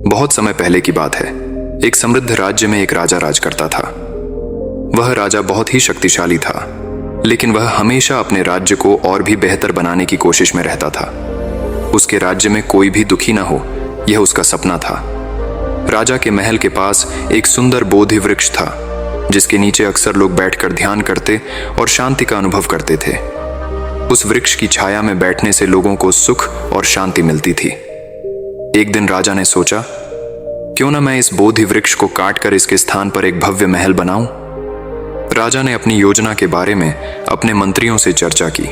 बहुत समय पहले की बात है। एक समृद्ध राज्य में एक राजा राज करता था। वह राजा बहुत ही शक्तिशाली था, लेकिन वह हमेशा अपने राज्य को और भी बेहतर बनाने की कोशिश में रहता था। उसके राज्य में कोई भी दुखी ना हो, यह उसका सपना था। राजा के महल के पास एक सुंदर बोधि वृक्ष था, जिसके नीचे अक्सर लोग बैठकर ध्यान करते और शांति का अनुभव करते थे। उस वृक्ष की छाया में बैठने से लोगों को सुख और शांति मिलती थी। एक दिन राजा ने सोचा, क्यों ना मैं इस बोधि वृक्ष को काटकर इसके स्थान पर एक भव्य महल बनाऊं। राजा ने अपनी योजना के बारे में अपने मंत्रियों से चर्चा की।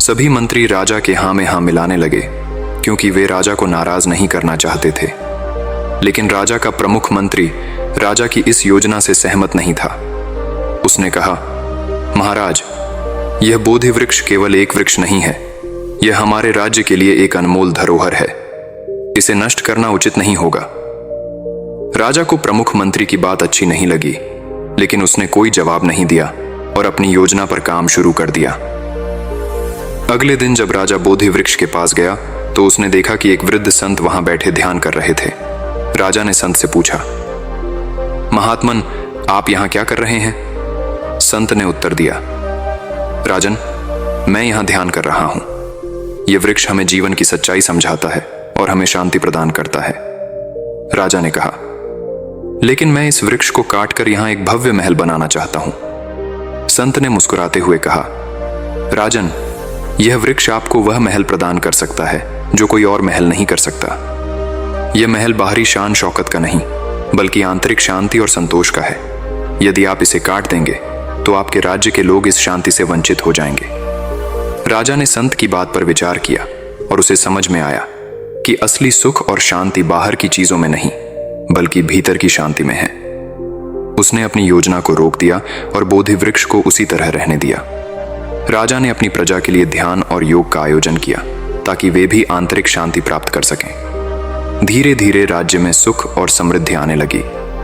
सभी मंत्री राजा के हाँ में हाँ मिलाने लगे, क्योंकि वे राजा को नाराज नहीं करना चाहते थे। लेकिन राजा का प्रमुख मंत्री राजा की इस योजना से सहमत नहीं था। उसने कहा, महाराज, यह बोधि वृक्ष केवल एक वृक्ष नहीं है, यह हमारे राज्य के लिए एक अनमोल धरोहर है। इसे नष्ट करना उचित नहीं होगा। राजा को प्रमुख मंत्री की बात अच्छी नहीं लगी, लेकिन उसने कोई जवाब नहीं दिया और अपनी योजना पर काम शुरू कर दिया। अगले दिन जब राजा बोधि वृक्ष के पास गया तो उसने देखा कि एक वृद्ध संत वहां बैठे ध्यान कर रहे थे। राजा ने संत से पूछा, महात्मन, आप यहां क्या कर रहे हैं? संत ने उत्तर दिया, राजन, मैं यहां ध्यान कर रहा हूं। यह वृक्ष हमें जीवन की सच्चाई समझाता है और हमें शांति प्रदान करता है। राजा ने कहा, लेकिन मैं इस वृक्ष को काटकर यहां एक भव्य महल बनाना चाहता हूं। संत ने मुस्कुराते हुए कहा, राजन, यह वृक्ष आपको वह महल प्रदान कर सकता है जो कोई और महल नहीं कर सकता। यह महल बाहरी शान शौकत का नहीं, बल्कि आंतरिक शांति और संतोष का है। यदि आप इसे काट देंगे तो आपके राज्य के लोग इस शांति से वंचित हो जाएंगे। राजा ने संत की बात पर विचार किया और उसे समझ में आया कि असली सुख और शांति बाहर की चीजों में नहीं, बल्कि भीतर की शांति में है। उसने अपनी योजना को रोक दिया और बोधि वृक्ष को उसी तरह रहने दिया। राजा ने अपनी प्रजा के लिए ध्यान और योग का आयोजन किया, ताकि वे भी आंतरिक शांति प्राप्त कर सकें। धीरे धीरे राज्य में सुख और समृद्धि आने लगी,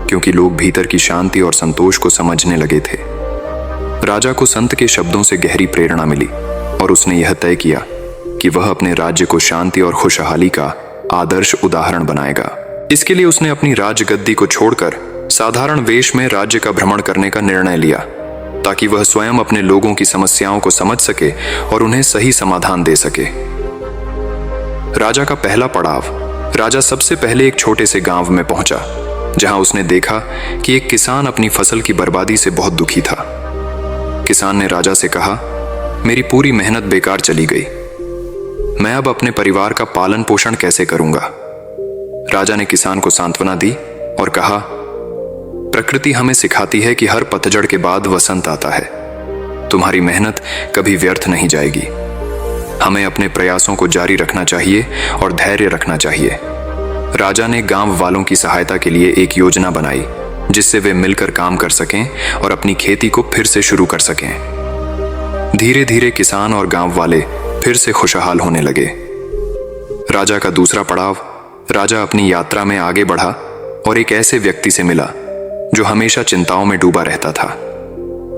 क्योंकि लोग भीतर की शांति और संतोष को समझने लगे थे। राजा को संत के शब्दों से गहरी प्रेरणा मिली और उसने यह तय किया कि वह अपने राज्य को शांति और खुशहाली का आदर्श उदाहरण बनाएगा। इसके लिए उसने अपनी राजगद्दी को छोड़कर साधारण वेश में राज्य का भ्रमण करने का निर्णय लिया, ताकि वह स्वयं अपने लोगों की समस्याओं को समझ सके और उन्हें सही समाधान दे सके। राजा का पहला पड़ाव, राजा सबसे पहले एक छोटे से गांव में पहुंचा, जहां उसने देखा कि एक किसान अपनी फसल की बर्बादी से बहुत दुखी था। किसान ने राजा से कहा, मेरी पूरी मेहनत बेकार चली गई। मैं अब अपने परिवार का पालन पोषण कैसे करूंगा? राजा ने किसान को सांत्वना दी और कहा, प्रकृति हमें सिखाती है कि हर पतझड़ के बाद वसंत आता है। तुम्हारी मेहनत कभी व्यर्थ नहीं जाएगी। हमें अपने प्रयासों को जारी रखना चाहिए और धैर्य रखना चाहिए। राजा ने गांव वालों की सहायता के लिए एक योजना बनाई, जिससे वे मिलकर काम कर सकें और अपनी खेती को फिर से शुरू कर सकें। धीरे धीरे किसान और गांव वाले फिर से खुशहाल होने लगे। राजा का दूसरा पड़ाव, राजा अपनी यात्रा में आगे बढ़ा और एक ऐसे व्यक्ति से मिला जो हमेशा चिंताओं में डूबा रहता था।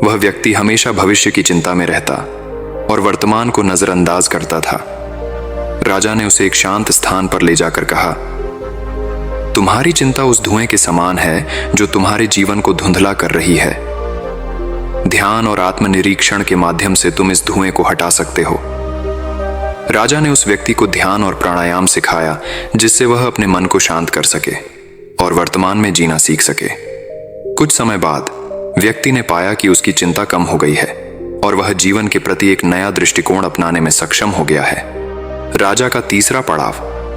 वह व्यक्ति हमेशा भविष्य की चिंता में रहता और वर्तमान को नजरअंदाज करता था। राजा ने उसे एक शांत स्थान पर ले जाकर कहा, तुम्हारी चिंता उस धुएं के समान है जो तुम्हारे जीवन को धुंधला कर रही है। ध्यान और आत्मनिरीक्षण के माध्यम से तुम इस धुएं को हटा सकते हो। राजा ने उस व्यक्ति को ध्यान और प्राणायाम सिखाया, जिससे वह अपने मन को शांत कर सके और वर्तमान में जीना सीख सके। कुछ समय बाद व्यक्ति ने पाया कि उसकी चिंता कम हो गई है और वह जीवन के प्रति एक नया दृष्टिकोण अपनाने में सक्षम हो गया है। राजा का तीसरा पड़ाव,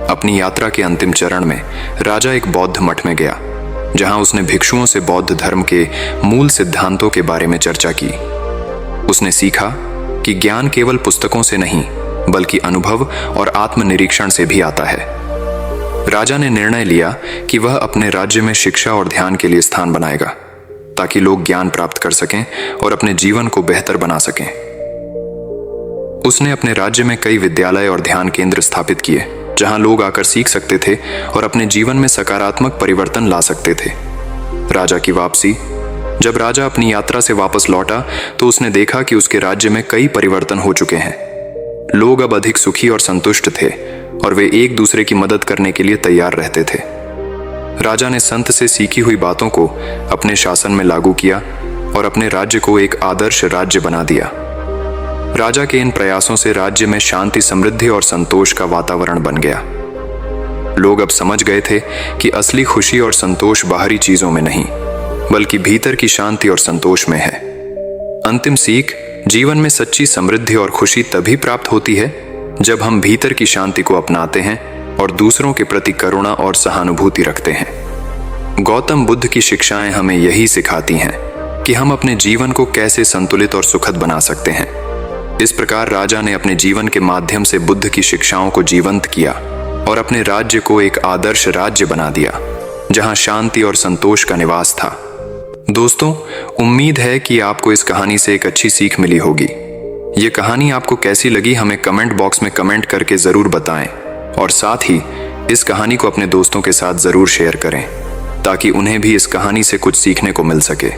अपनी यात्रा के अंतिम चरण में राजा एक बौद्ध मठ में गया, जहां उसने भिक्षुओं से बौद्ध धर्म के मूल सिद्धांतों के बारे में चर्चा की। उसने सीखा कि ज्ञान केवल पुस्तकों से नहीं, बल्कि अनुभव और आत्मनिरीक्षण से भी आता है। राजा ने निर्णय लिया कि वह अपने राज्य में शिक्षा और ध्यान के लिए स्थान बनाएगा, ताकि लोग ज्ञान प्राप्त कर सकें और अपने जीवन को बेहतर बना सकें। उसने अपने राज्य में कई विद्यालय और ध्यान केंद्र स्थापित किए, जहां लोग आकर सीख सकते थे और अपने जीवन में सकारात्मक परिवर्तन ला सकते थे। राजा की वापसी, जब राजा अपनी यात्रा से वापस लौटा तो उसने देखा कि उसके राज्य में कई परिवर्तन हो चुके हैं। लोग अब अधिक सुखी और संतुष्ट थे और वे एक दूसरे की मदद करने के लिए तैयार रहते थे। राजा ने संत से सीखी हुई बातों को अपने शासन में लागू किया और अपने राज्य को एक आदर्श राज्य बना दिया। राजा के इन प्रयासों से राज्य में शांति, समृद्धि और संतोष का वातावरण बन गया। लोग अब समझ गए थे कि असली खुशी और संतोष बाहरी चीजों में नहीं, बल्कि भीतर की शांति और संतोष में है। अंतिम सीख, जीवन में सच्ची समृद्धि और खुशी तभी प्राप्त होती है जब हम भीतर की शांति को अपनाते हैं और दूसरों के प्रति करुणा और सहानुभूति रखते हैं। गौतम बुद्ध की शिक्षाएं हमें यही सिखाती हैं कि हम अपने जीवन को कैसे संतुलित और सुखद बना सकते हैं। इस प्रकार राजा ने अपने जीवन के माध्यम से बुद्ध की शिक्षाओं को जीवंत किया और अपने राज्य को एक आदर्श राज्य बना दिया, जहां शांति और संतोष का निवास था। दोस्तों, उम्मीद है कि आपको इस कहानी से एक अच्छी सीख मिली होगी। ये कहानी आपको कैसी लगी हमें कमेंट बॉक्स में कमेंट करके ज़रूर बताएं और साथ ही इस कहानी को अपने दोस्तों के साथ ज़रूर शेयर करें ताकि उन्हें भी इस कहानी से कुछ सीखने को मिल सके।